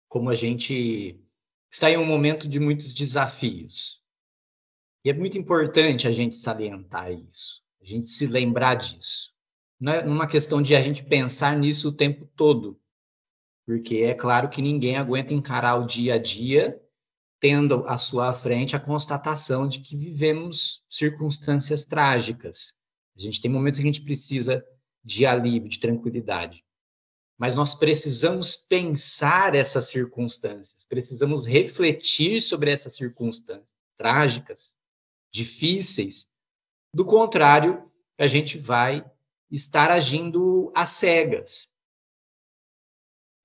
como a gente está em um momento de muitos desafios. E é muito importante a gente salientar isso, a gente se lembrar disso. Não é uma questão de a gente pensar nisso o tempo todo, porque é claro que ninguém aguenta encarar o dia a dia tendo à sua frente a constatação de que vivemos circunstâncias trágicas. A gente tem momentos que a gente precisa de alívio, de tranquilidade. Mas nós precisamos pensar essas circunstâncias, precisamos refletir sobre essas circunstâncias trágicas, difíceis. Do contrário, a gente vai estar agindo às cegas.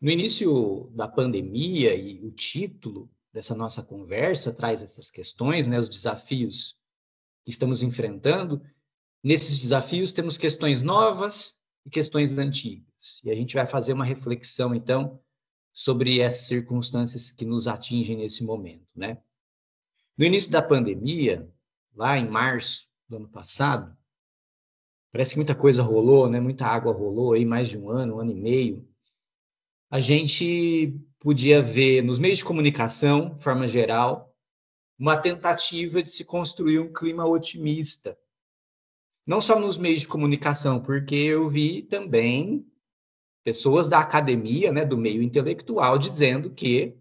No início da pandemia, e o título dessa nossa conversa traz essas questões, né, os desafios que estamos enfrentando. Nesses desafios temos questões novas e questões antigas. E a gente vai fazer uma reflexão, então, sobre essas circunstâncias que nos atingem nesse momento, né? No início da pandemia, lá em março do ano passado, parece que muita coisa rolou, né? Muita água rolou aí, mais de um ano e meio. A gente podia ver nos meios de comunicação, de forma geral, uma tentativa de se construir um clima otimista. Não só nos meios de comunicação, porque eu vi também pessoas da academia, né, do meio intelectual, dizendo que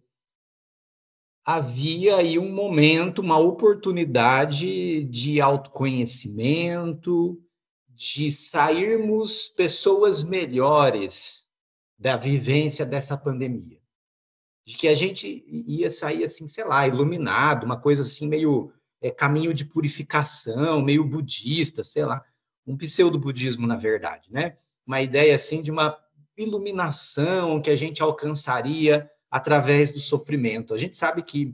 havia aí um momento, uma oportunidade de autoconhecimento, de sairmos pessoas melhores da vivência dessa pandemia. De que a gente ia sair assim, sei lá, iluminado, uma coisa assim meio caminho de purificação, meio budista, sei lá, um pseudo-budismo, na verdade, né? Uma ideia assim de uma iluminação que a gente alcançaria através do sofrimento. A gente sabe que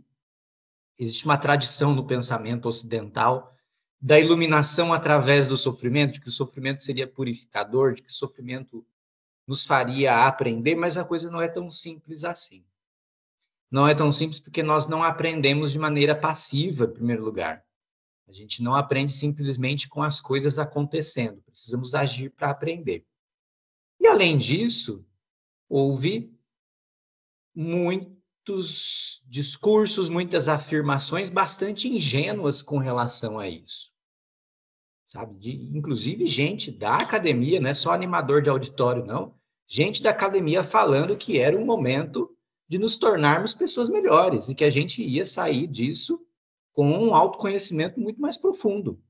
existe uma tradição no pensamento ocidental da iluminação através do sofrimento, de que o sofrimento seria purificador, de que o sofrimento nos faria aprender, mas a coisa não é tão simples assim. Não é tão simples porque nós não aprendemos de maneira passiva, em primeiro lugar. A gente não aprende simplesmente com as coisas acontecendo. Precisamos agir para aprender. E, além disso, houve muitos discursos, muitas afirmações bastante ingênuas com relação a isso. Sabe? Inclusive gente da academia, não é só animador de auditório, não. Gente da academia falando que era um momento de nos tornarmos pessoas melhores e que a gente ia sair disso com um autoconhecimento muito mais profundo.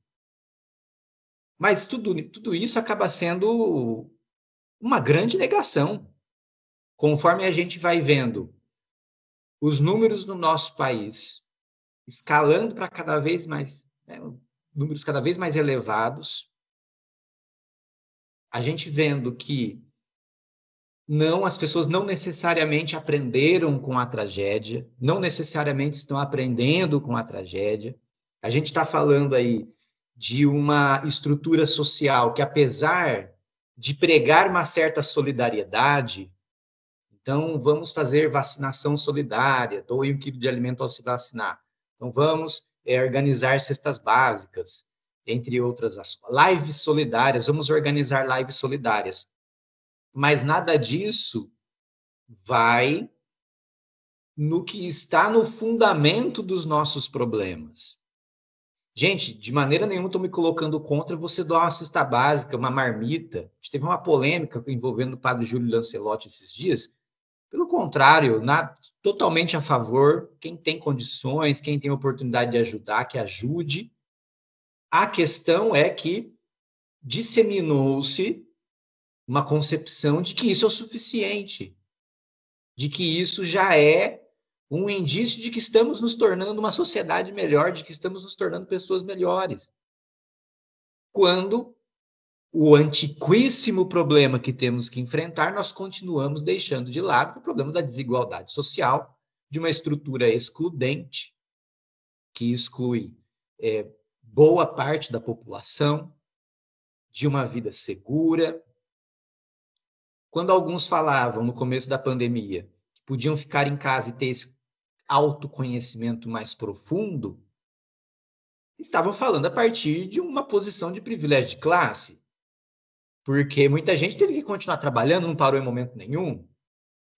Mas tudo isso acaba sendo uma grande negação. Conforme a gente vai vendo os números no nosso país escalando para cada vez mais, né, números cada vez mais elevados, a gente vendo que não, as pessoas não necessariamente aprenderam com a tragédia, não necessariamente estão aprendendo com a tragédia. A gente está falando aí de uma estrutura social que, apesar de pregar uma certa solidariedade, então vamos fazer vacinação solidária, doe 1 quilo de alimento ao se vacinar. Então vamos organizar cestas básicas, entre outras ações. Lives solidárias, vamos organizar lives solidárias. Mas nada disso vai no que está no fundamento dos nossos problemas. Gente, de maneira nenhuma estou me colocando contra você doar uma cesta básica, uma marmita. A gente teve uma polêmica envolvendo o padre Júlio Lancelotti esses dias. Pelo contrário, totalmente a favor. Quem tem condições, quem tem oportunidade de ajudar, que ajude. A questão é que disseminou-se uma concepção de que isso é o suficiente, de que isso já é um indício de que estamos nos tornando uma sociedade melhor, de que estamos nos tornando pessoas melhores. Quando o antiquíssimo problema que temos que enfrentar, nós continuamos deixando de lado o problema da desigualdade social, de uma estrutura excludente, que exclui boa parte da população, de uma vida segura. Quando alguns falavam, no começo da pandemia, que podiam ficar em casa e ter esse autoconhecimento mais profundo, estavam falando a partir de uma posição de privilégio de classe. Porque muita gente teve que continuar trabalhando, não parou em momento nenhum.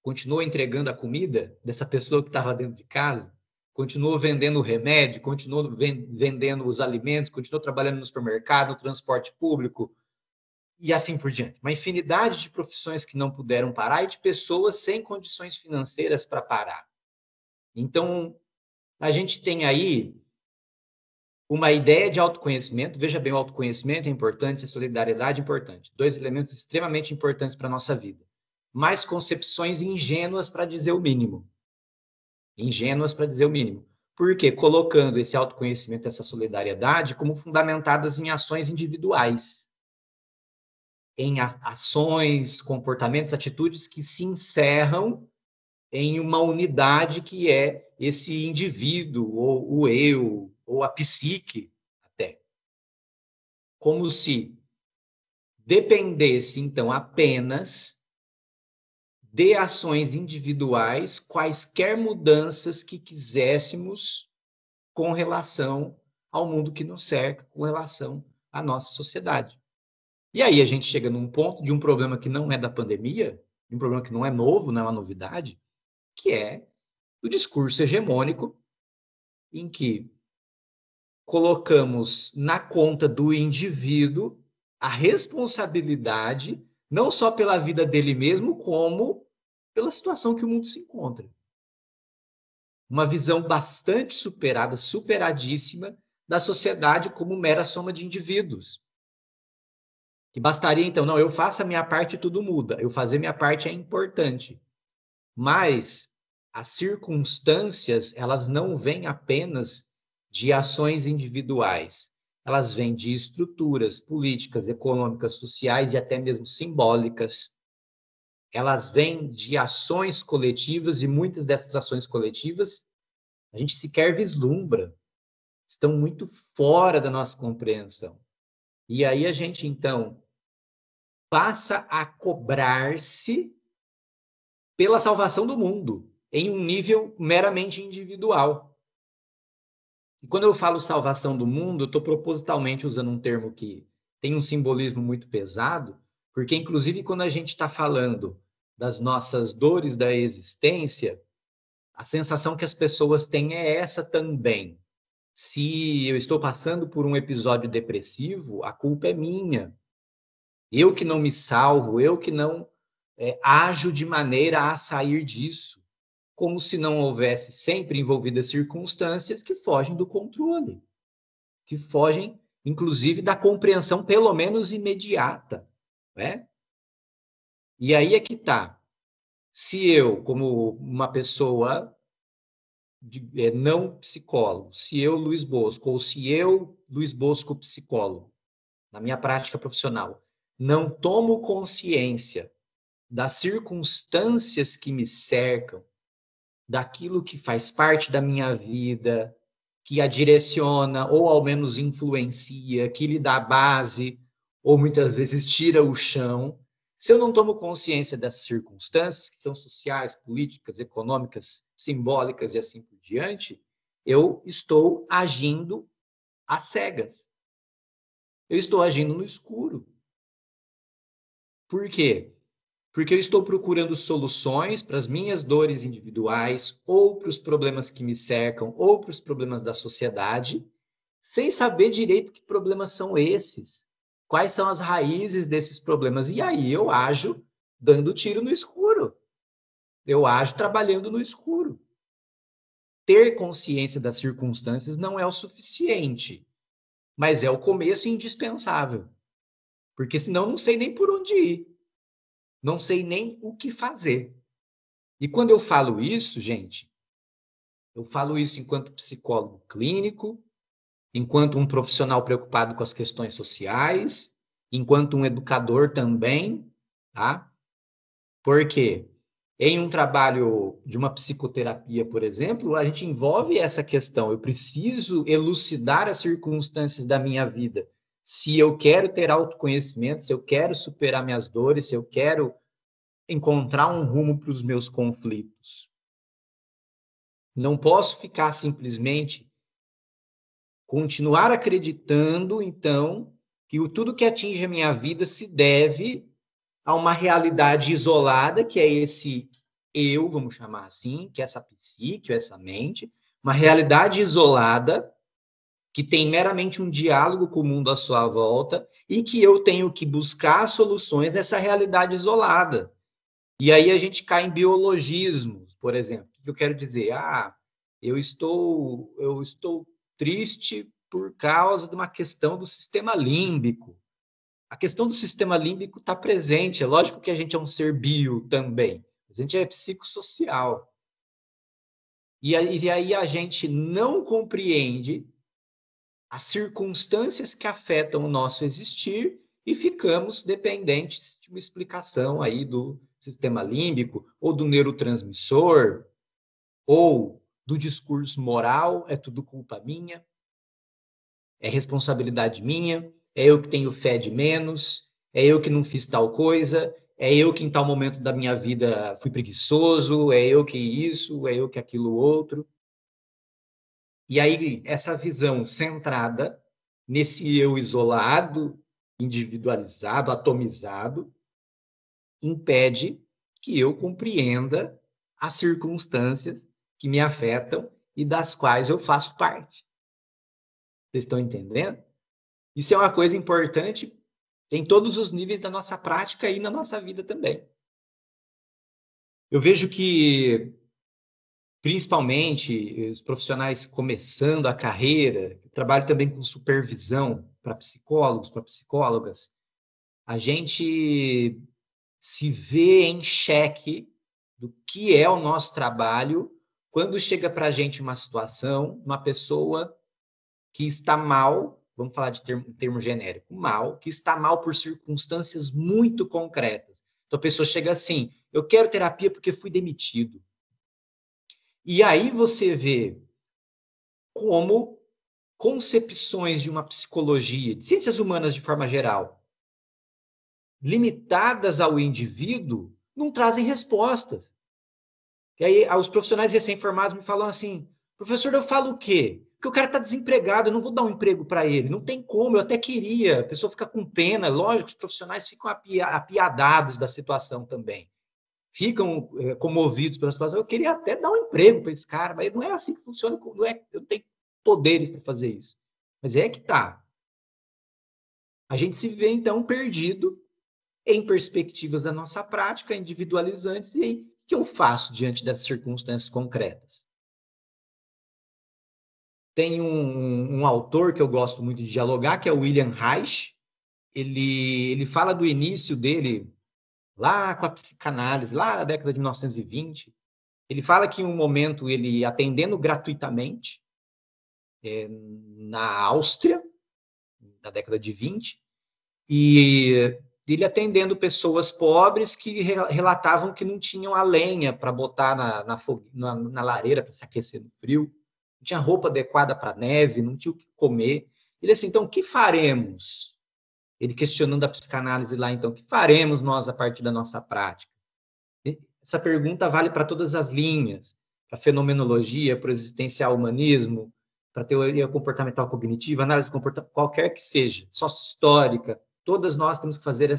continuou entregando a comida dessa pessoa que estava dentro de casa, continuou vendendo o remédio, continuou vendendo os alimentos, continuou trabalhando no supermercado, no transporte público, e assim por diante. Uma infinidade de profissões que não puderam parar e de pessoas sem condições financeiras para parar. Então, a gente tem aí uma ideia de autoconhecimento. Veja bem, o autoconhecimento é importante, a solidariedade é importante. 2 elementos extremamente importantes para a nossa vida. Mas concepções ingênuas para dizer o mínimo. Ingênuas para dizer o mínimo. Por quê? Colocando esse autoconhecimento, essa solidariedade, como fundamentadas em ações individuais. Em ações, comportamentos, atitudes que se encerram em uma unidade que é esse indivíduo, ou o eu, ou a psique, até. Como se dependesse, então, apenas de ações individuais, quaisquer mudanças que quiséssemos com relação ao mundo que nos cerca, com relação à nossa sociedade. E aí a gente chega num ponto de um problema que não é da pandemia, um problema que não é novo, não é uma novidade, que é o discurso hegemônico, em que colocamos na conta do indivíduo a responsabilidade, não só pela vida dele mesmo, como pela situação que o mundo se encontra. Uma visão bastante superada, superadíssima, da sociedade como mera soma de indivíduos. Que bastaria, então, não, eu faço a minha parte e tudo muda. Eu fazer minha parte é importante. Mas as circunstâncias, elas não vêm apenas de ações individuais. Elas vêm de estruturas políticas, econômicas, sociais e até mesmo simbólicas. Elas vêm de ações coletivas e muitas dessas ações coletivas a gente sequer vislumbra. Estão muito fora da nossa compreensão. E aí a gente, então, passa a cobrar-se pela salvação do mundo, em um nível meramente individual. E quando eu falo salvação do mundo, eu estou propositalmente usando um termo que tem um simbolismo muito pesado, porque, inclusive, quando a gente está falando das nossas dores da existência, a sensação que as pessoas têm é essa também. Se eu estou passando por um episódio depressivo, a culpa é minha. Eu que não me salvo, eu que não ajo de maneira a sair disso. Como se não houvesse sempre envolvidas circunstâncias que fogem do controle, que fogem, inclusive, da compreensão, pelo menos imediata. Né? E aí é que está. Se eu, como uma pessoa não psicólogo, se eu, Luiz Bosco, ou se eu, Luiz Bosco, psicólogo, na minha prática profissional, não tomo consciência das circunstâncias que me cercam, daquilo que faz parte da minha vida, que a direciona, ou ao menos influencia, que lhe dá base, ou muitas vezes tira o chão. Se eu não tomo consciência dessas circunstâncias, que são sociais, políticas, econômicas, simbólicas e assim por diante, eu estou agindo às cegas. Eu estou agindo no escuro. Por quê? Porque eu estou procurando soluções para as minhas dores individuais, ou para os problemas que me cercam, ou para os problemas da sociedade, sem saber direito que problemas são esses. Quais são as raízes desses problemas? E aí eu ajo dando tiro no escuro. Eu ajo trabalhando no escuro. Ter consciência das circunstâncias não é o suficiente, mas é o começo indispensável. Porque senão eu não sei nem por onde ir. Não sei nem o que fazer. E quando eu falo isso, gente, eu falo isso enquanto psicólogo clínico, enquanto um profissional preocupado com as questões sociais, enquanto um educador também, tá? Porque em um trabalho de uma psicoterapia, por exemplo, a gente envolve essa questão. Eu preciso elucidar as circunstâncias da minha vida. Se eu quero ter autoconhecimento, se eu quero superar minhas dores, se eu quero encontrar um rumo para os meus conflitos. Não posso ficar simplesmente continuar acreditando, então, que tudo que atinge a minha vida se deve a uma realidade isolada, que é esse eu, vamos chamar assim, que é essa psique, ou essa mente, uma realidade isolada, que tem meramente um diálogo com o mundo à sua volta, e que eu tenho que buscar soluções nessa realidade isolada. E aí a gente cai em biologismos, por exemplo. O que eu quero dizer? Eu estou triste por causa de uma questão do sistema límbico. A questão do sistema límbico está presente. É lógico que a gente é um ser bio também. A gente é psicossocial. E aí a gente não compreende as circunstâncias que afetam o nosso existir e ficamos dependentes de uma explicação aí do sistema límbico, ou do neurotransmissor, ou do discurso moral, é tudo culpa minha, é responsabilidade minha, é eu que tenho fé de menos, é eu que não fiz tal coisa, é eu que em tal momento da minha vida fui preguiçoso, é eu que isso, é eu que aquilo outro. E aí, essa visão centrada nesse eu isolado, individualizado, atomizado, impede que eu compreenda as circunstâncias que me afetam e das quais eu faço parte. Vocês estão entendendo? Isso é uma coisa importante em todos os níveis da nossa prática e na nossa vida também. Eu vejo que, principalmente, os profissionais começando a carreira, trabalho também com supervisão para psicólogos, para psicólogas, a gente se vê em xeque do que é o nosso trabalho quando chega para a gente uma situação, uma pessoa que está mal, vamos falar de termo genérico, mal, que está mal por circunstâncias muito concretas. Então a pessoa chega assim, eu quero terapia porque fui demitido. E aí você vê como concepções de uma psicologia, de ciências humanas de forma geral, limitadas ao indivíduo, não trazem respostas. E aí os profissionais recém-formados me falam assim, professor, eu falo o quê? Porque o cara está desempregado, eu não vou dar um emprego para ele. Não tem como, eu até queria. A pessoa fica com pena. Lógico, os profissionais ficam apiadados da situação também. Ficam comovidos pela situação. Eu queria até dar um emprego para esse cara, mas não é assim que funciona. Não é, eu não tenho poderes para fazer isso. Mas é que tá. A gente se vê, então, perdido em perspectivas da nossa prática, individualizantes, e aí, o que eu faço diante das circunstâncias concretas? Tem um autor que eu gosto muito de dialogar, que é o William Reich. Ele fala do início dele, lá com a psicanálise, lá na década de 1920. Ele fala que em um momento ele atendendo gratuitamente na Áustria, na década de 20, e ele atendendo pessoas pobres que relatavam que não tinham a lenha para botar na lareira para se aquecer no frio, não tinha roupa adequada para neve, não tinha o que comer. Ele assim, então, o que faremos? Ele questionando a psicanálise lá, então, o que faremos nós a partir da nossa prática? Essa pergunta vale para todas as linhas, para fenomenologia, para o existencial humanismo, para teoria comportamental cognitiva, análise comportamental, qualquer que seja, sócio-histórica, todas nós temos que fazer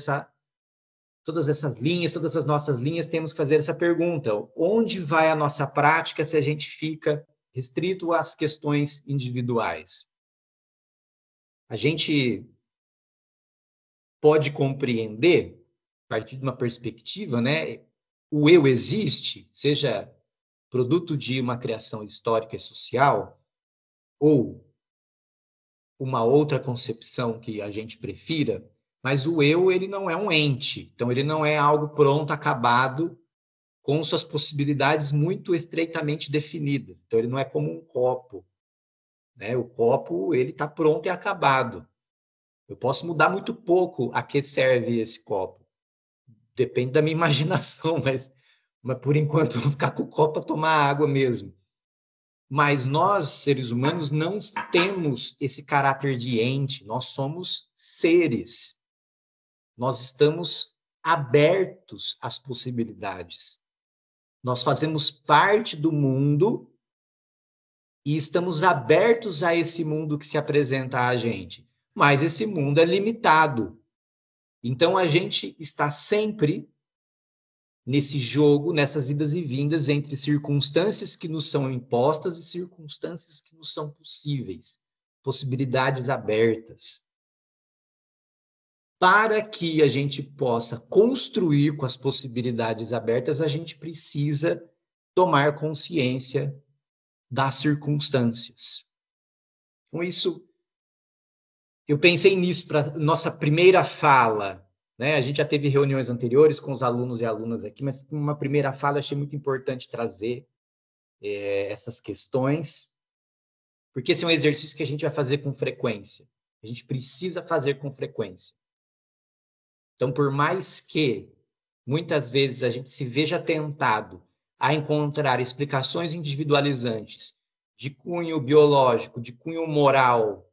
todas essas linhas, todas as nossas linhas temos que fazer essa pergunta: onde vai a nossa prática se a gente fica restrito às questões individuais? A gente pode compreender, a partir de uma perspectiva, né? O eu existe, seja produto de uma criação histórica e social, ou uma outra concepção que a gente prefira, mas o eu, ele não é um ente, então ele não é algo pronto, acabado, com suas possibilidades muito estreitamente definidas. Então ele não é como um copo, né? O copo, ele está pronto e acabado. Eu posso mudar muito pouco a que serve esse copo. Depende da minha imaginação, mas por enquanto eu vou ficar com o copo para tomar água mesmo. Mas nós, seres humanos, não temos esse caráter de ente, nós somos seres. Nós estamos abertos às possibilidades. Nós fazemos parte do mundo e estamos abertos a esse mundo que se apresenta a gente. Mas esse mundo é limitado. Então a gente está sempre nesse jogo, nessas idas e vindas entre circunstâncias que nos são impostas e circunstâncias que nos são possíveis, possibilidades abertas. Para que a gente possa construir com as possibilidades abertas, a gente precisa tomar consciência das circunstâncias. Com isso, eu pensei nisso para nossa primeira fala, né? A gente já teve reuniões anteriores com os alunos e alunas aqui, mas uma primeira fala achei muito importante trazer essas questões, porque esse é um exercício que a gente vai fazer com frequência. A gente precisa fazer com frequência. Então, por mais que muitas vezes a gente se veja tentado a encontrar explicações individualizantes de cunho biológico, de cunho moral,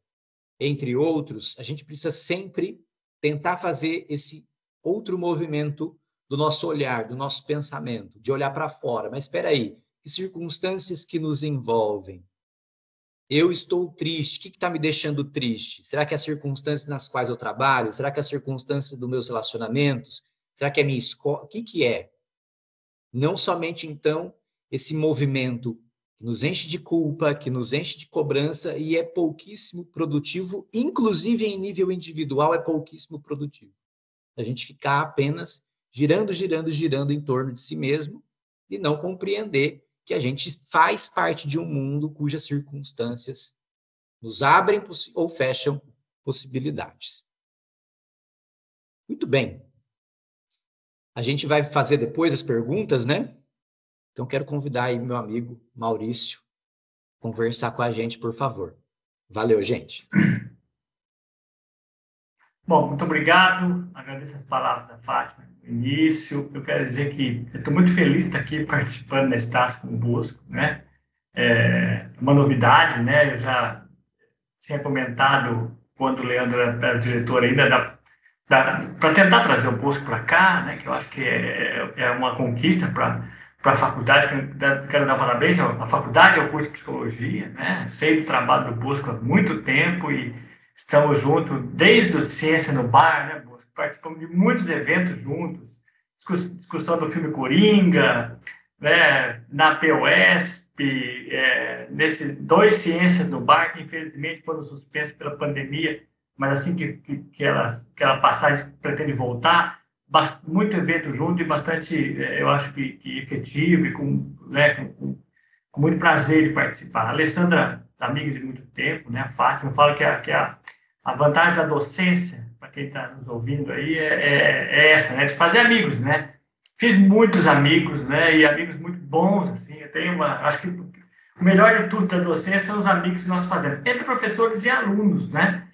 entre outros, a gente precisa sempre tentar fazer esse outro movimento do nosso olhar, do nosso pensamento, de olhar para fora. Mas espera aí, que circunstâncias que nos envolvem? Eu estou triste. O que está me deixando triste? Será que é as circunstâncias nas quais eu trabalho? Será que é as circunstâncias dos meus relacionamentos? Será que é a minha escola? O que é? Não somente, então, esse movimento que nos enche de culpa, que nos enche de cobrança e é pouquíssimo produtivo, inclusive em nível individual, é pouquíssimo produtivo. A gente ficar apenas girando, girando, girando em torno de si mesmo e não compreender que a gente faz parte de um mundo cujas circunstâncias nos abrem ou fecham possibilidades. Muito bem. A gente vai fazer depois as perguntas, né? Então, quero convidar aí meu amigo Maurício a conversar com a gente, por favor. Valeu, gente. Bom, muito obrigado. Agradeço as palavras da Fátima no início. Eu quero dizer que eu estou muito feliz de estar aqui participando da Estácio com o Bosco, né? É uma novidade, né? Eu já tinha comentado quando o Leandro era diretor ainda para tentar trazer o Bosco para cá, né? Que eu acho que é uma conquista para a faculdade. Quero dar parabéns à faculdade e ao curso de psicologia, né? Sei do trabalho do Bosco há muito tempo e estamos juntos desde o Ciência no Bar, né, Bosco? Participamos de muitos eventos juntos, discussão do filme Coringa, né, na PUESP, nesse 2 Ciências no Bar, que infelizmente foram suspensos pela pandemia, mas assim que ela passar, a gente pretende voltar. Muito evento junto e bastante, eu acho que efetivo e com muito prazer de participar. A Alessandra, amiga de muito tempo, né? A Fátima, fala que a vantagem da docência, para quem está nos ouvindo aí, é essa, né? De fazer amigos, né? Fiz muitos amigos, né? E amigos muito bons, assim. Eu tenho acho que o melhor de tudo da docência são os amigos que nós fazemos, entre professores e alunos, né?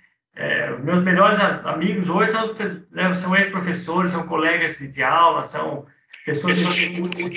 Os meus melhores amigos hoje são ex-professores, são colegas de aula, são pessoas que discutem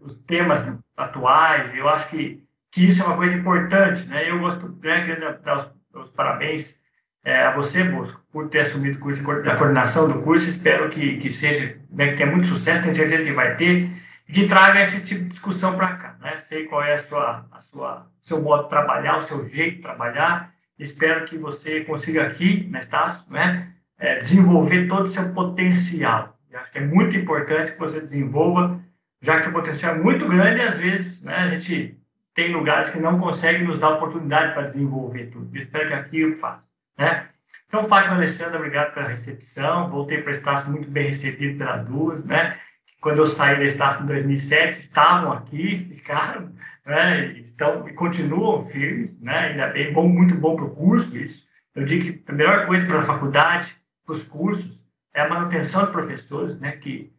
os temas atuais. Eu acho que isso é uma coisa importante, né? Eu gosto, né, queria dar os parabéns a você, Bosco, por ter assumido o curso, a coordenação do curso. Espero que seja, né, que tenha muito sucesso, tenho certeza que vai ter, e que traga esse tipo de discussão para cá, né? Sei qual é seu modo de trabalhar, o seu jeito de trabalhar. Espero que você consiga aqui, na Estácio, né, desenvolver todo o seu potencial. Eu acho que é muito importante que você desenvolva, já que o potencial é muito grande e às vezes, né, a gente tem lugares que não conseguem nos dar oportunidade para desenvolver tudo. Eu espero que aqui eu faça, né? Então, Fátima e Alessandra, obrigado pela recepção. Voltei para a Estácio muito bem recebido pelas duas, né? Quando eu saí da Estácio em 2007, estavam aqui, ficaram, né? E continuam firmes, né? Ainda bem, muito bom para o curso isso. Eu digo que a melhor coisa para a faculdade, para os cursos, é a manutenção de professores, né? Que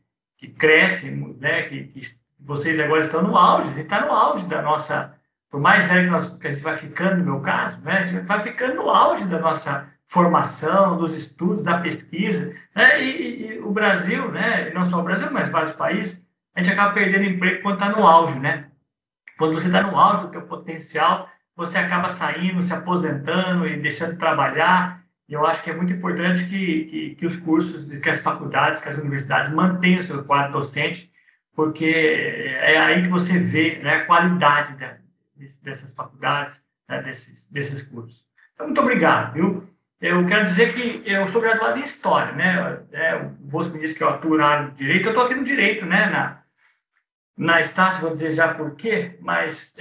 crescem, né? Que vocês agora estão no auge, a gente está no auge da nossa, por mais velho que a gente vai ficando, no meu caso, né? A gente vai ficando no auge da nossa formação, dos estudos, da pesquisa, né? E o Brasil, né? Não só o Brasil, mas vários países, a gente acaba perdendo emprego quando está no auge, né? Quando você está no auge do teu potencial, você acaba saindo, se aposentando e deixando de trabalhar. E eu acho que é muito importante que os cursos, que as faculdades, que as universidades mantenham o seu quadro docente, porque é aí que você vê, né, a qualidade dessas faculdades, né, desses cursos. Então, muito obrigado, viu? eu quero dizer que eu sou graduado em História, né? O Bosco me disse que eu atuo na área do Direito, eu estou aqui no Direito, né? Na Estácio, vou dizer já por quê, mas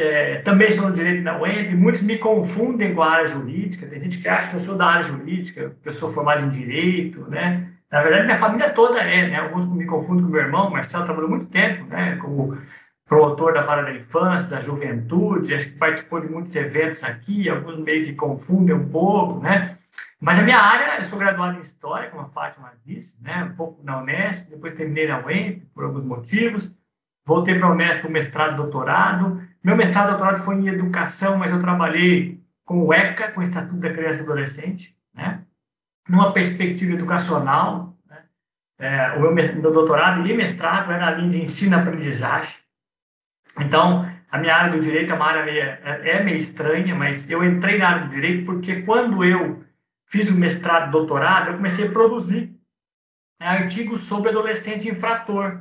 também sou no Direito na UEMP, muitos me confundem com a área jurídica, tem gente que acha que eu sou da área jurídica, que eu sou formado em Direito, né? Na verdade, minha família toda né? Alguns me confundem com meu irmão, Marcelo, trabalhou muito tempo, né? Como promotor da vara da infância, da juventude, acho que participou de muitos eventos aqui, alguns meio que confundem um pouco, né? Mas a minha área, eu sou graduado em História, como a Fátima disse, né? Um pouco na Unesp, depois terminei na UEMP, por alguns motivos, voltei para a Unesp com mestrado e doutorado. Meu mestrado e doutorado foi em Educação, mas eu trabalhei com o ECA, com o Estatuto da Criança e Adolescente, né? Numa perspectiva educacional, né? O meu doutorado e mestrado era na linha de ensino-aprendizagem. Então, a minha área do direito é uma área meio estranha, mas eu entrei na área do direito porque quando eu fiz o mestrado e doutorado, eu comecei a produzir artigos sobre adolescente infrator.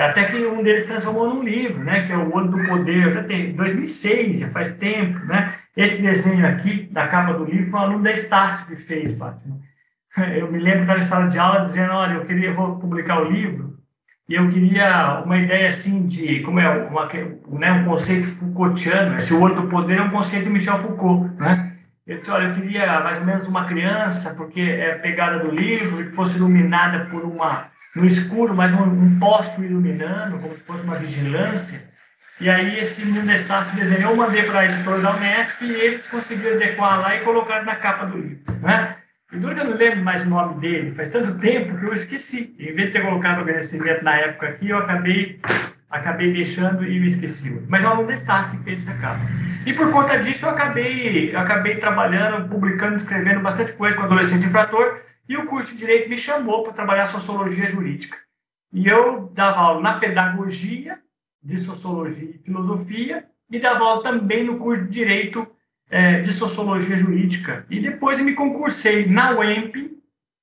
Até que um deles transformou num livro, né, que é O Olho do Poder, até tem 2006, já faz tempo, né? Esse desenho aqui, da capa do livro, foi um aluno da Estácio que fez, Fátima. Eu me lembro que estava em sala de aula dizendo, olha, eu vou publicar o livro, e eu queria uma ideia assim de, como é, um conceito Foucaultiano, esse olho do poder é um conceito de Michel Foucault, né? Eu disse, olha, eu queria mais ou menos uma criança, porque é a pegada do livro, que fosse iluminada por no escuro, mas um poste iluminando, como se fosse uma vigilância. E aí esse menino da Estácio desenhou, eu mandei para a editora da Unesp e eles conseguiram adequar lá e colocar na capa do livro, né? E duro que eu não lembro mais o nome dele, faz tanto tempo que eu esqueci. Em vez de ter colocado o agradecimento na época aqui, eu acabei deixando e me esqueci. Mas é o aluno da Estácio que fez essa capa. E por conta disso, eu acabei trabalhando, publicando, escrevendo bastante coisa com adolescente infrator, e o curso de Direito me chamou para trabalhar Sociologia Jurídica. E eu dava aula na pedagogia de Sociologia e Filosofia, e dava aula também no curso de Direito de Sociologia Jurídica. E depois eu me concursei na UEMP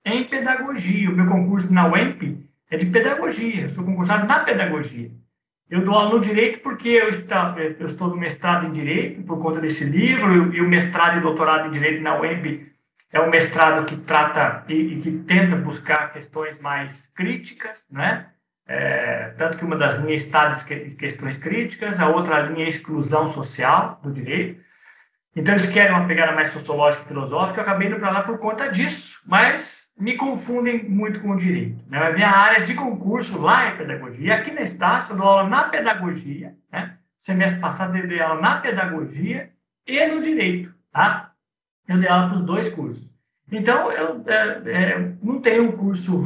em Pedagogia. O meu concurso na UEMP é de Pedagogia. Eu sou concursado na Pedagogia. Eu dou aula no Direito porque eu estou no mestrado em Direito, por conta desse livro, e o mestrado e doutorado em Direito na UEMP é um mestrado que trata e que tenta buscar questões mais críticas, né? Tanto que uma das linhas está de questões críticas, a outra linha é exclusão social do direito. Então, eles querem uma pegada mais sociológica e filosófica, eu acabei indo para lá por conta disso, mas me confundem muito com o direito, né? A minha área de concurso lá é pedagogia, e aqui na Estácio eu dou aula na pedagogia, né? Semestre passado eu dei aula na pedagogia e no direito, tá? Eu dei aula para os dois cursos. Então, eu não tenho um curso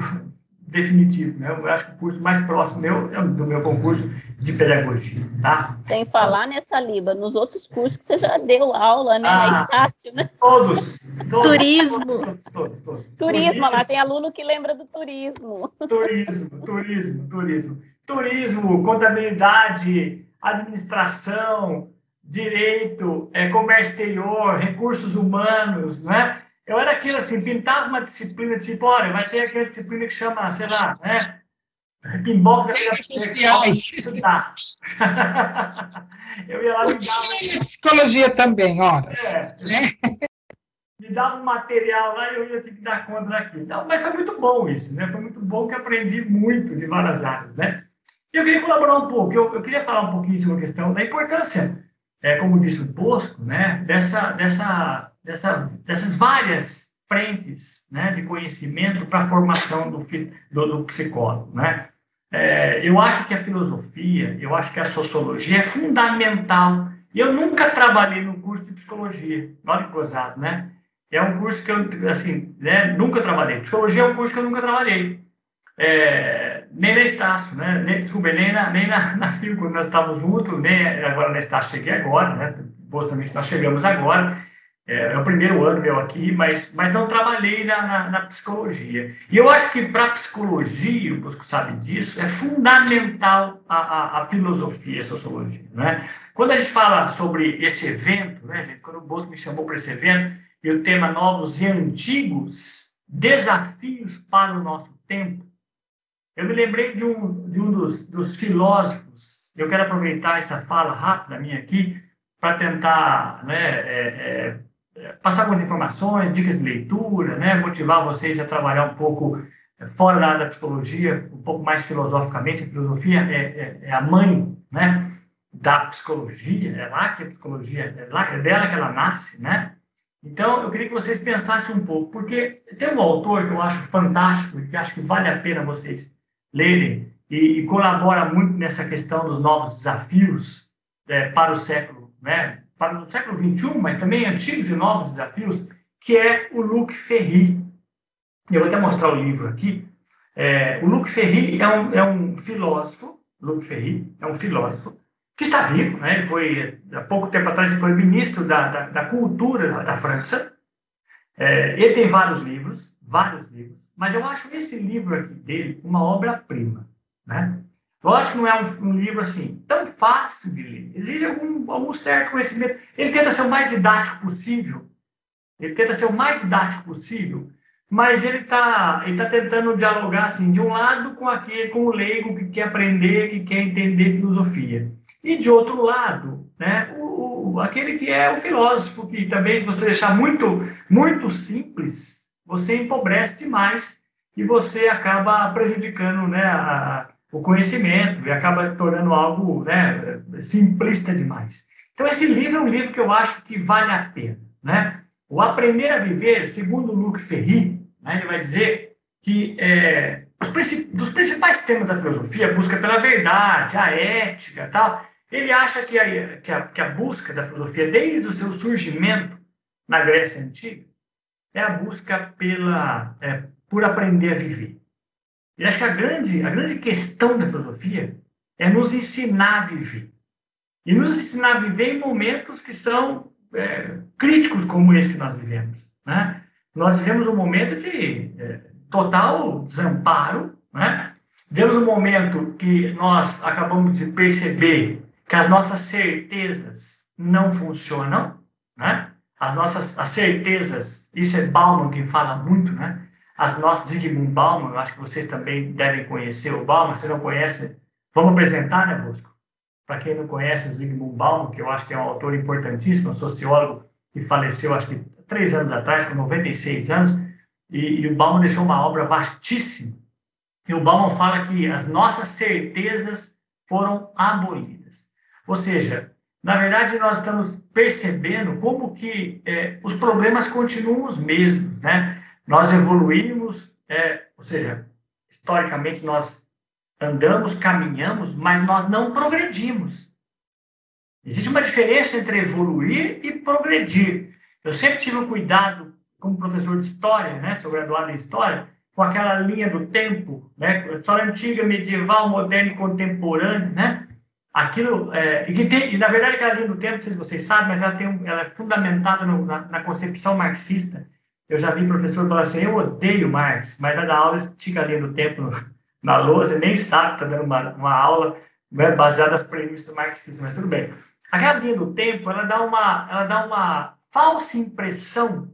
definitivo, né? Eu acho que o curso mais próximo é do meu concurso de pedagogia, tá? Sem falar nessa, Liba, nos outros cursos que você já deu aula, né? Na Estácio, né? Todos. Turismo. Todos. Turismo, lá tem aluno que lembra do turismo. Turismo, contabilidade, administração, direito, comércio exterior, recursos humanos, né? Eu era aquilo assim, pintava uma disciplina, tipo, olha, vai ter aquela disciplina que chama, sei lá, né? Pimboca sociais. Eu ia lá e me dava... Psicologia também, horas. Me dava um material lá e eu ia ter que dar conta daquilo. Então, mas foi muito bom isso, né? Foi muito bom que aprendi muito de várias áreas, né? E eu queria colaborar um pouco, eu queria falar um pouquinho sobre a questão da importância, como disse o Bosco, né? Dessas várias frentes, né, de conhecimento para a formação do psicólogo, né? Eu acho que a filosofia, eu acho que a sociologia é fundamental. Eu nunca trabalhei no curso de psicologia, olha que gozado, né? É um curso que eu, assim, né, nunca trabalhei. Psicologia é um curso que eu nunca trabalhei. Nem na Estácio, né? Nem na FIO, quando nós estávamos juntos, nem agora na Estácio cheguei agora, né? Postamente nós chegamos agora. É o primeiro ano meu aqui, mas não trabalhei na psicologia. E eu acho que para a psicologia, o Bosco sabe disso, é fundamental a filosofia e a sociologia, né? Quando a gente fala sobre esse evento, né, gente, quando o Bosco me chamou para esse evento, e o tema Novos e Antigos, Desafios para o Nosso Tempo, eu me lembrei de um dos filósofos. Eu quero aproveitar essa fala rápida minha aqui para tentar, né, passar algumas informações, dicas de leitura, né? Motivar vocês a trabalhar um pouco fora da área da psicologia, um pouco mais filosoficamente. A filosofia é a mãe, né, da psicologia, é lá que a psicologia, é dela que ela nasce, né? Então, eu queria que vocês pensassem um pouco, porque tem um autor que eu acho fantástico e que acho que vale a pena vocês lerem e colabora muito nessa questão dos novos desafios para o século, né? Para o século XXI, mas também antigos e novos desafios, que é o Luc Ferry. Eu vou até mostrar o livro aqui. O Luc Ferry é um filósofo, Luc Ferry é um filósofo que está vivo, né? Ele foi, há pouco tempo atrás, ele foi ministro da cultura da França. Ele tem vários livros, mas eu acho esse livro aqui dele uma obra-prima, né? Lógico que não é um livro assim tão fácil de ler, exige algum certo conhecimento. Ele tenta ser o mais didático possível, mas ele tá tentando dialogar assim, de um lado com o leigo que quer aprender, que quer entender filosofia, e de outro lado, né, aquele que é o filósofo, que também, se você deixar muito simples, você empobrece demais e você acaba prejudicando, né, o conhecimento e acaba tornando algo, né, simplista demais. Então, esse livro é um livro que eu acho que vale a pena, né? O Aprender a Viver, segundo Luc Ferry, né, ele vai dizer que dos principais temas da filosofia, a busca pela verdade, a ética, tal, ele acha que a busca da filosofia, desde o seu surgimento na Grécia Antiga, é a busca por aprender a viver. E acho que a grande questão da filosofia é nos ensinar a viver. E nos ensinar a viver em momentos que são críticos como esse que nós vivemos, né? Nós vivemos um momento de total desamparo, né? Vivemos um momento que nós acabamos de perceber que as nossas certezas não funcionam, né? As certezas, isso é Bauman quem fala muito, né? As nossas, Zygmunt Bauman, eu acho que vocês também devem conhecer o Bauman, se não conhecem, vamos apresentar, né, Bosco? Para quem não conhece o Zygmunt Bauman, que eu acho que é um autor importantíssimo, um sociólogo que faleceu, acho que 3 anos atrás, com 96 anos, e o Bauman deixou uma obra vastíssima. E o Bauman fala que as nossas certezas foram abolidas. Ou seja, na verdade, nós estamos percebendo como que os problemas continuam os mesmos, né? Nós evoluímos, ou seja, historicamente nós andamos, caminhamos, mas nós não progredimos. Existe uma diferença entre evoluir e progredir. Eu sempre tive um cuidado, como professor de História, né? Sou graduado em História, com aquela linha do tempo, né? História antiga, medieval, moderna e contemporânea, né? Aquilo, e na verdade aquela linha do tempo, não sei se vocês sabem, mas ela é fundamentada na concepção marxista. Eu já vi professor falar assim, eu odeio Marx, mas vai dar aula, estica a linha do tempo na lousa, e nem sabe que está dando uma aula, né, baseada nas premissas marxistas, mas tudo bem. Aquela linha do tempo, ela dá uma falsa impressão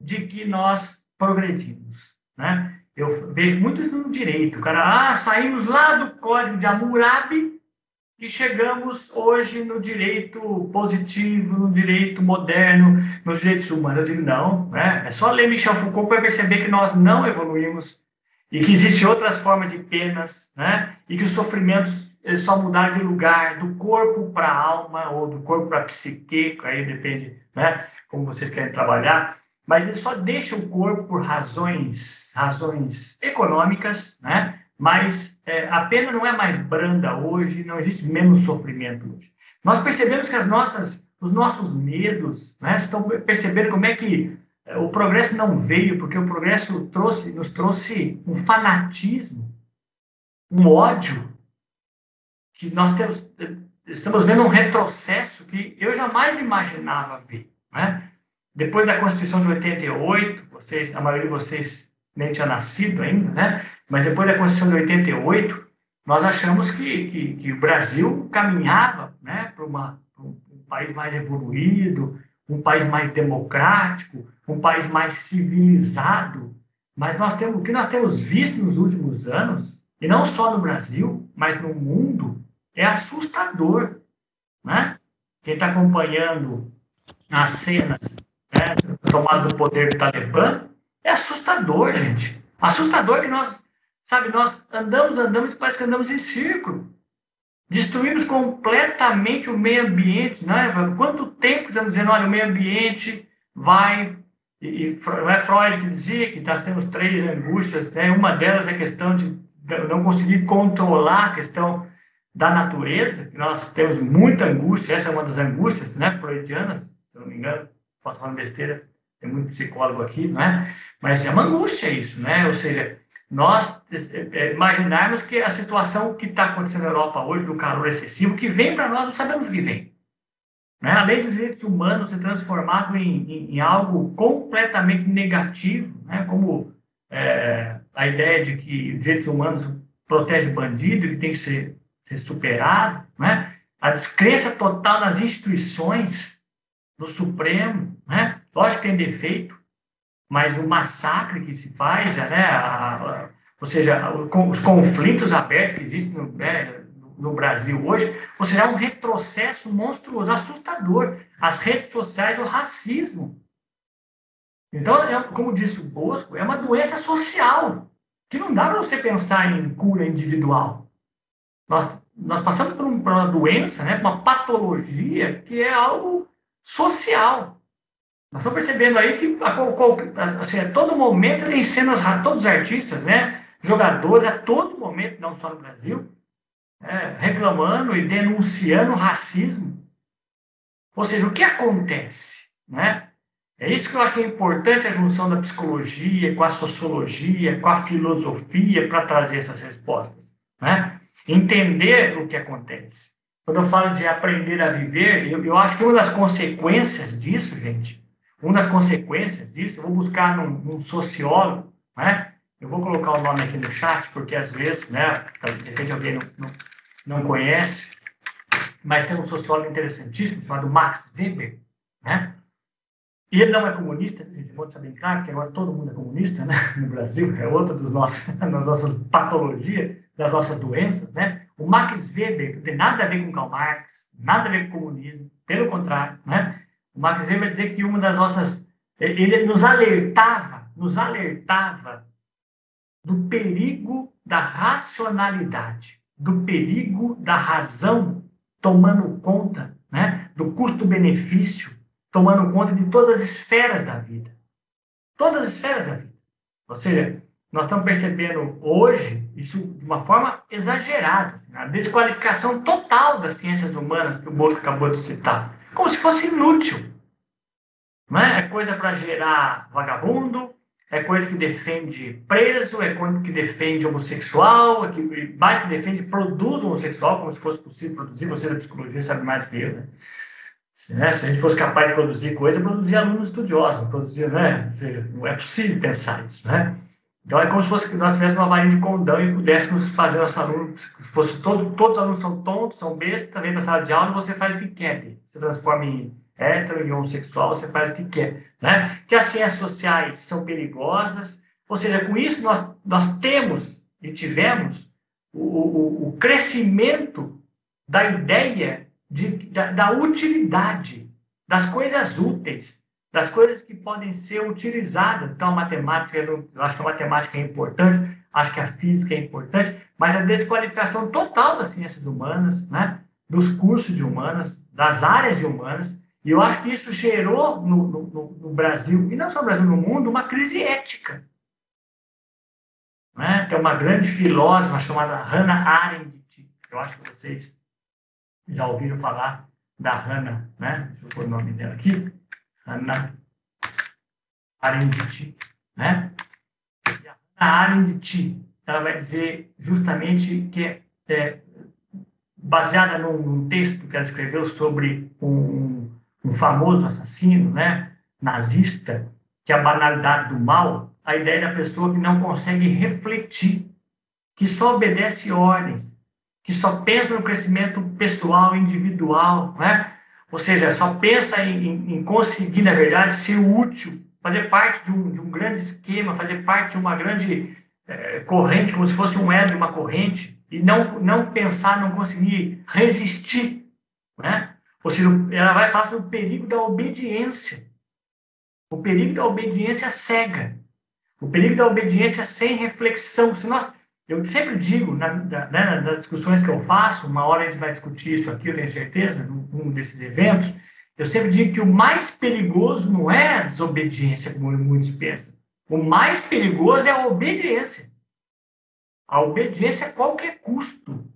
de que nós progredimos, né? Eu vejo muito isso no direito. O cara, saímos lá do Código de Hammurabi e chegamos hoje no direito positivo, no direito moderno, nos direitos humanos. Eu digo, não, né? É só ler Michel Foucault para perceber que nós não evoluímos e que existem outras formas de penas, né? E que os sofrimentos só mudaram de lugar, do corpo para a alma ou do corpo para a psique, aí depende, né, como vocês querem trabalhar, mas ele só deixa o corpo por razões econômicas, né? Mas a pena não é mais branda hoje, não existe menos sofrimento hoje. Nós percebemos que os nossos medos, né, estão percebendo como é que o progresso não veio, porque o progresso nos trouxe um fanatismo, um ódio, que nós estamos vendo um retrocesso que eu jamais imaginava ver, né? Depois da Constituição de 88, a maioria de vocês nem tinha nascido ainda, né? Mas depois da Constituição de 88, nós achamos que o Brasil caminhava, né, para um país mais evoluído, um país mais democrático, um país mais civilizado. Mas o que nós temos visto nos últimos anos, e não só no Brasil, mas no mundo, é assustador, né? Quem está acompanhando as cenas, né, tomada do poder do Talibã, é assustador, gente. Assustador que nós andamos e parece que andamos em círculo. Destruímos completamente o meio ambiente, né? Quanto tempo estamos dizendo, olha, o meio ambiente vai... E não é Freud que dizia que nós temos 3 angústias, né? Uma delas é a questão de não conseguir controlar a questão da natureza, que nós temos muita angústia, essa é uma das angústias, né, freudianas, se eu não me engano, posso falar besteira, tem muito psicólogo aqui, né? Mas é uma angústia isso, né? Ou seja, nós imaginarmos que a situação que está acontecendo na Europa hoje, do calor excessivo, que vem para nós, não sabemos o que vem. Né? A lei dos direitos humanos se transformado em algo completamente negativo, né? Como a ideia de que os direitos humanos protegem bandido, que tem que ser superado, né? A descrença total nas instituições do Supremo, né? Lógico que tem defeito, mas o massacre que se faz, né? Ou seja, os conflitos abertos que existem no Brasil hoje, ou seja, é um retrocesso monstruoso, assustador. As redes sociais, o racismo. Então, como disse o Bosco, é uma doença social, que não dá para você pensar em cura individual. Nós passamos por uma doença, né, uma patologia, que é algo social. Nós estamos percebendo aí que assim, a todo momento você tem cenas, todos os artistas, né, jogadores, a todo momento, não só no Brasil, reclamando e denunciando o racismo. Ou seja, o que acontece? Né? É isso que eu acho que é importante, a junção da psicologia com a sociologia, com a filosofia, para trazer essas respostas. Né? Entender o que acontece. Quando eu falo de aprender a viver, eu acho que uma das consequências disso, gente, eu vou buscar num sociólogo, né? Eu vou colocar o nome aqui no chat, porque às vezes, né, de repente alguém não conhece, mas tem um sociólogo interessantíssimo chamado Max Weber, né? E ele não é comunista, gente, vou deixar bem claro, porque agora todo mundo é comunista, né? No Brasil, é outra das nossas patologias, das nossas doenças, né? O Max Weber não tem nada a ver com Karl Marx, nada a ver com comunismo, pelo contrário, né? O Max Weber dizia que uma das nossas... Ele nos alertava do perigo da racionalidade, do perigo da razão tomando conta, né, do custo-benefício, tomando conta de todas as esferas da vida. Todas as esferas da vida. Ou seja, nós estamos percebendo hoje, isso de uma forma exagerada, assim, a desqualificação total das ciências humanas que o Bosco acabou de citar, como se fosse inútil. Não é? É coisa para gerar vagabundo, é coisa que defende preso, é coisa que defende homossexual, mais que defende produz homossexual, como se fosse possível produzir. Você da psicologia sabe mais do que eu, né? Se a gente fosse capaz de produzir coisa, produzir alunos estudiosos, produzir, né? Ou seja, não é possível pensar isso, né? Então é como se fosse que nós tivéssemos uma varinha de condão e pudéssemos fazer nosso aluno, se fosse todos os alunos são tontos, são bestas, vem para a sala de aula e você faz o que quer, você transforma em hétero e homossexual, você faz o que quer, né? Que as ciências sociais são perigosas, ou seja, com isso nós temos e tivemos o crescimento da ideia da utilidade, das coisas úteis, das coisas que podem ser utilizadas. Então, a matemática, eu acho que a matemática é importante, acho que a física é importante, mas a desqualificação total das ciências humanas, né? Dos cursos de humanas, das áreas de humanas. E eu acho que isso gerou no Brasil, e não só no Brasil, no mundo, uma crise ética. Né? Tem uma grande filósofa chamada Hannah Arendt, eu acho que vocês já ouviram falar da Hannah, né? Deixa eu pôr o nome dela aqui. Hannah Arendt, né? E a Hannah Arendt, ela vai dizer justamente que baseada num texto que ela escreveu sobre um famoso assassino, né, nazista, que é a banalidade do mal, a ideia da pessoa que não consegue refletir, que só obedece ordens, que só pensa no crescimento pessoal, individual, né? Ou seja, só pensa em conseguir, na verdade, ser útil, fazer parte de um grande esquema, fazer parte de uma grande corrente, como se fosse um elo de uma corrente, e não pensar, não conseguir resistir, né? Ou seja, ela vai falar sobre o perigo da obediência. o perigo da obediência cega, o perigo da obediência sem reflexão. Eu sempre digo, nas discussões que eu faço, uma hora a gente vai discutir isso aqui, eu tenho certeza, num desses eventos, eu sempre digo que o mais perigoso não é a desobediência, como muitos pensam. O mais perigoso é a obediência. A obediência a qualquer custo.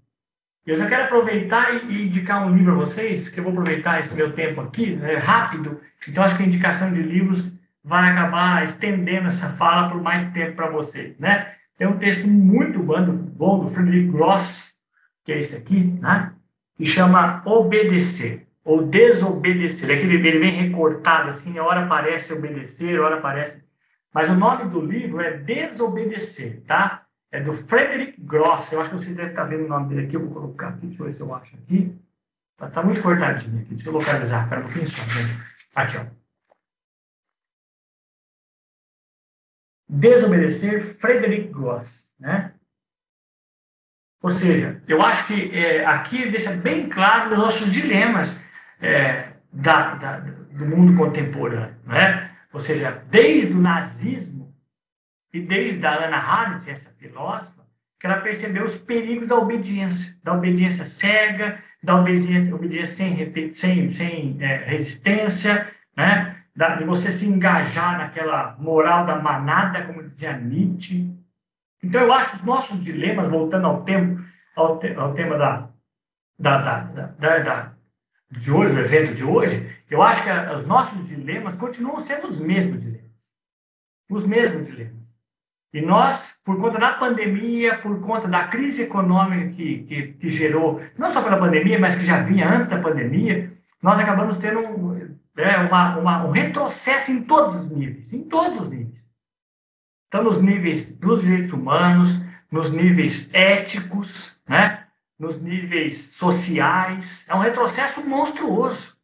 Eu já quero aproveitar e indicar um livro a vocês, que eu vou aproveitar esse meu tempo aqui, rápido, então acho que a indicação de livros vai acabar estendendo essa fala por mais tempo para vocês, né? Tem um texto muito bom do Friedrich Gross, que é esse aqui, né? Que chama Obedecer, ou Desobedecer. Ele vem recortado assim, a hora parece obedecer, a hora parece... Mas o nome do livro é Desobedecer, tá? É do Friedrich Gross. Eu acho que vocês devem estar vendo o nome dele aqui. Eu vou colocar aqui, deixa eu ver se eu acho aqui. Está muito cortadinho aqui. Deixa eu localizar. Para um pouquinho só. Gente. Aqui, ó. Desobedecer, Friedrich Gross, né? Ou seja, eu acho que aqui deixa bem claro os nossos dilemas do mundo contemporâneo, né? Ou seja, desde o nazismo e desde a Hannah Arendt, essa filósofa, que ela percebeu os perigos da obediência cega, da obediência sem resistência, né? De você se engajar naquela moral da manada, como dizia Nietzsche. Então, eu acho que os nossos dilemas, voltando ao tema de hoje, do evento de hoje, eu acho que os nossos dilemas continuam sendo os mesmos dilemas. Os mesmos dilemas. E nós, por conta da pandemia, por conta da crise econômica que gerou, não só pela pandemia, mas que já vinha antes da pandemia, nós acabamos tendo um retrocesso em todos os níveis. Então, nos níveis dos direitos humanos, nos níveis éticos, né? Nos níveis sociais. É um retrocesso monstruoso.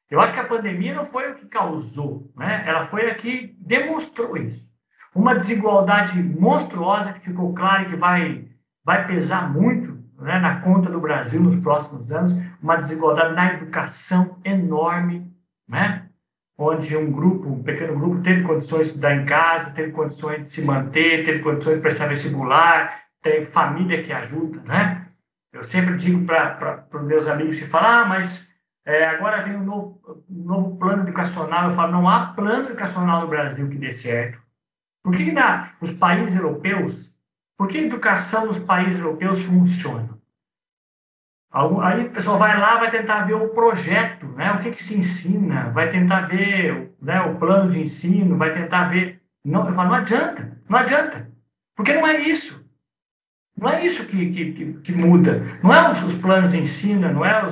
Eu acho que a pandemia não foi o que causou, né? Ela foi a que demonstrou isso. Uma desigualdade monstruosa que ficou clara e que vai pesar muito, né, na conta do Brasil nos próximos anos. Uma desigualdade na educação enorme, né? Onde um pequeno grupo, teve condições de estudar em casa, teve condições de se manter, teve condições de prestar vestibular, tem família que ajuda, né? Eu sempre digo para os meus amigos que falam, mas agora vem um novo plano educacional. Eu falo, não há plano educacional no Brasil que dê certo. Por que os países europeus, por que a educação nos países europeus funciona? Aí o pessoal vai lá, vai tentar ver o projeto, né? O que se ensina, vai tentar ver, né, o plano de ensino, vai tentar ver... Não, eu falo, não adianta, porque não é isso. Não é isso que muda. Não é os planos de ensino, não é o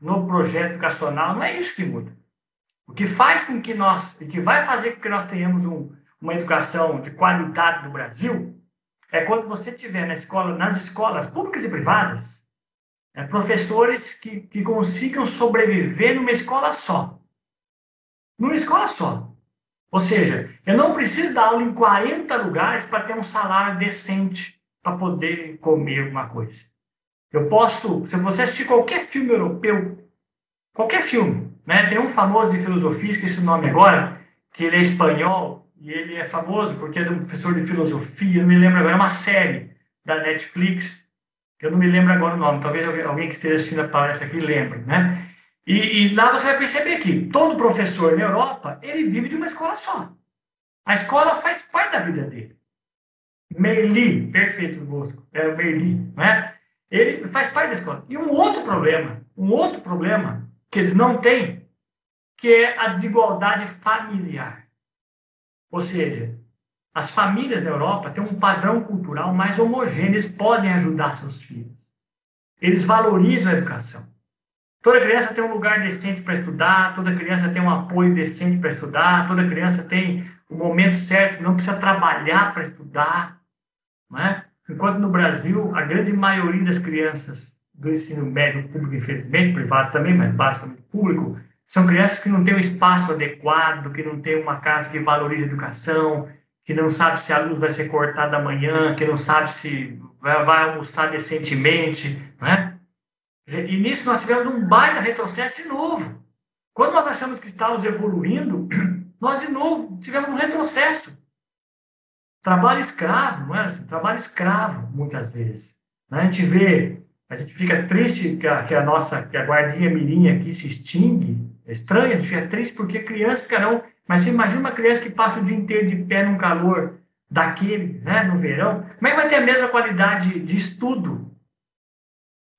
novo projeto educacional, não é isso que muda. O que faz com que que vai fazer com que nós tenhamos uma educação de qualidade no Brasil é quando você tiver nas escolas públicas e privadas, professores que consigam sobreviver numa escola só. Ou seja, eu não preciso dar aula em 40 lugares para ter um salário decente para poder comer alguma coisa. Eu posso, se você assistir qualquer filme europeu, qualquer filme, né? Tem um famoso de filosofia, esqueci o nome agora, que ele é espanhol, e ele é famoso porque é de um professor de filosofia, não me lembro agora, é uma série da Netflix, eu não me lembro agora o nome, talvez alguém que esteja assistindo a palestra aqui lembre, né? E lá você vai perceber que todo professor na Europa, ele vive de uma escola só. A escola faz parte da vida dele. Merli, perfeito, Bosco, é o Merli, né? Ele faz parte da escola. E um outro problema que eles não têm, que é a desigualdade familiar. Ou seja, as famílias na Europa têm um padrão cultural mais homogêneo, eles podem ajudar seus filhos. Eles valorizam a educação. Toda criança tem um lugar decente para estudar, toda criança tem um apoio decente para estudar, toda criança tem o momento certo, não precisa trabalhar para estudar, né? Enquanto no Brasil, a grande maioria das crianças do ensino médio público, infelizmente, privado também, mas basicamente público, são crianças que não têm um espaço adequado, que não têm uma casa que valorize a educação, que não sabe se a luz vai ser cortada amanhã, que não sabe se vai almoçar decentemente, né? E nisso nós tivemos um baita retrocesso de novo. Quando nós achamos que estávamos evoluindo, nós, de novo, tivemos um retrocesso. Trabalho escravo, não é assim? Trabalho escravo, muitas vezes. A gente fica triste que a guardinha mirim aqui se extingue. É estranho, a gente fica triste porque criança fica não. Mas você imagina uma criança que passa o dia inteiro de pé num calor daquele, né, no verão. Como é que vai ter a mesma qualidade de estudo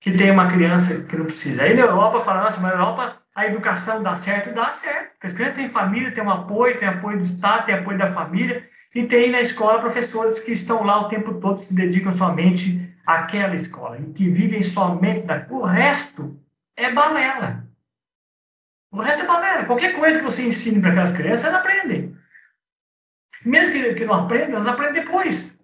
que tem uma criança que não precisa? Aí na Europa fala, nossa, mas na Europa a educação dá certo, porque as crianças têm família, têm um apoio, tem apoio do Estado, tem apoio da família, e tem na escola professores que estão lá o tempo todo, se dedicam somente àquela escola, e que vivem somente o resto é balela. O resto é balela. Qualquer coisa que você ensine para aquelas crianças, elas aprendem. Mesmo que não aprendam, elas aprendem depois.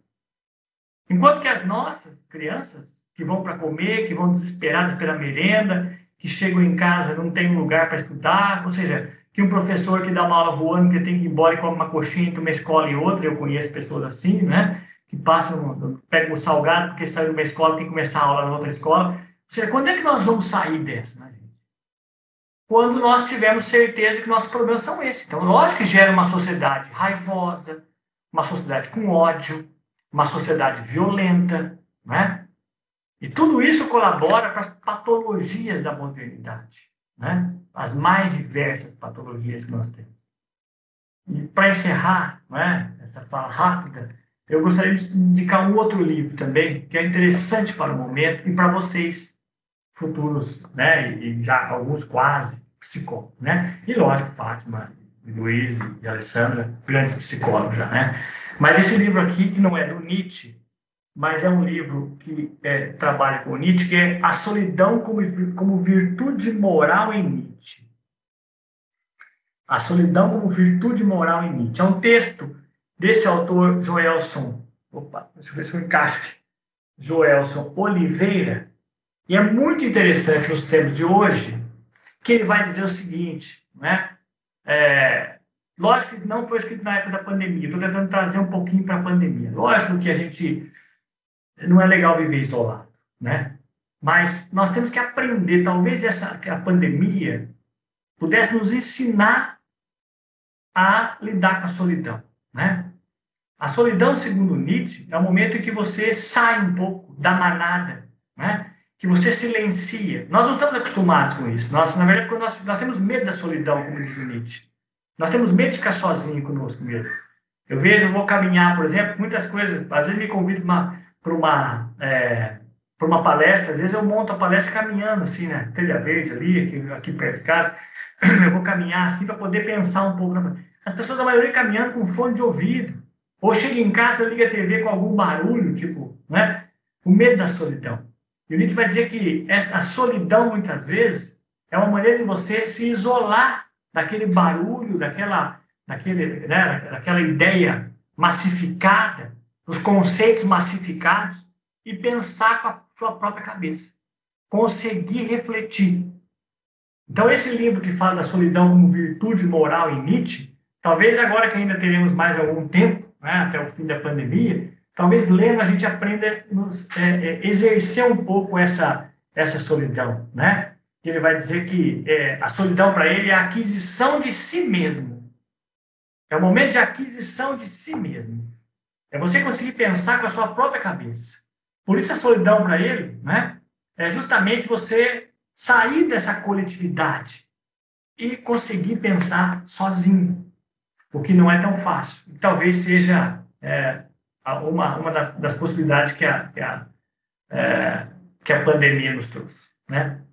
Enquanto que as nossas crianças, que vão para comer, que vão desesperadas pela merenda, que chegam em casa não tem um lugar para estudar, ou seja, que um professor que dá uma aula voando, que tem que ir embora e come uma coxinha entre uma escola e outra, eu conheço pessoas assim, né? Que pegam o salgado porque saiu de uma escola e tem que começar a aula na outra escola. Ou seja, quando é que nós vamos sair dessa, né, gente? Quando nós tivermos certeza que nossos problemas são esses. Então, lógico que gera uma sociedade raivosa, uma sociedade com ódio, uma sociedade violenta, né? E tudo isso colabora para as patologias da modernidade, né? As mais diversas patologias que nós temos. E para encerrar, né, essa fala rápida, eu gostaria de indicar um outro livro também, que é interessante para o momento e para vocês, futuros, né, e já alguns quase psicólogos, né? E lógico, Fátima, Luiz e Alessandra, grandes psicólogos já, né? Mas esse livro aqui, que não é do Nietzsche, mas é um livro que trabalha com Nietzsche, que é A Solidão como Virtude Moral em Nietzsche. A Solidão como Virtude Moral em Nietzsche. É um texto desse autor, Joelson. Opa, deixa eu ver se eu encaixo aqui. Joelson Oliveira. E é muito interessante nos tempos de hoje, que ele vai dizer o seguinte, né? Lógico que não foi escrito na época da pandemia. Estou tentando trazer um pouquinho para a pandemia. Lógico que a gente não é legal viver isolado, né? Mas nós temos que aprender, talvez a pandemia pudesse nos ensinar a lidar com a solidão, né? A solidão, segundo Nietzsche, é o momento em que você sai um pouco da manada, né? Que você silencia. Nós não estamos acostumados com isso. Na verdade, quando nós temos medo da solidão, como diz o Nietzsche. Nós temos medo de ficar sozinho conosco mesmo. Eu vou caminhar, por exemplo, muitas coisas, às vezes me convido para uma palestra, às vezes eu monto a palestra caminhando, assim, né? Telha Verde ali, aqui perto de casa, eu vou caminhar assim para poder pensar um pouco. As pessoas, a maioria, caminhando com fone de ouvido, ou chega em casa, liga a TV com algum barulho, tipo, né? O medo da solidão. E o Nietzsche vai dizer que essa solidão, muitas vezes, é uma maneira de você se isolar daquele barulho, daquela ideia massificada, os conceitos massificados, e pensar com a sua própria cabeça. Conseguir refletir. Então, esse livro que fala da solidão como virtude moral em Nietzsche, talvez agora que ainda teremos mais algum tempo, né, até o fim da pandemia, talvez lendo a gente aprenda a exercer um pouco essa solidão, né? Que ele vai dizer que a solidão para ele é a aquisição de si mesmo. É o momento de aquisição de si mesmo. É você conseguir pensar com a sua própria cabeça. Por isso a solidão para ele, né, é justamente você sair dessa coletividade e conseguir pensar sozinho, o que não é tão fácil. E talvez seja uma das possibilidades que a pandemia nos trouxe, né?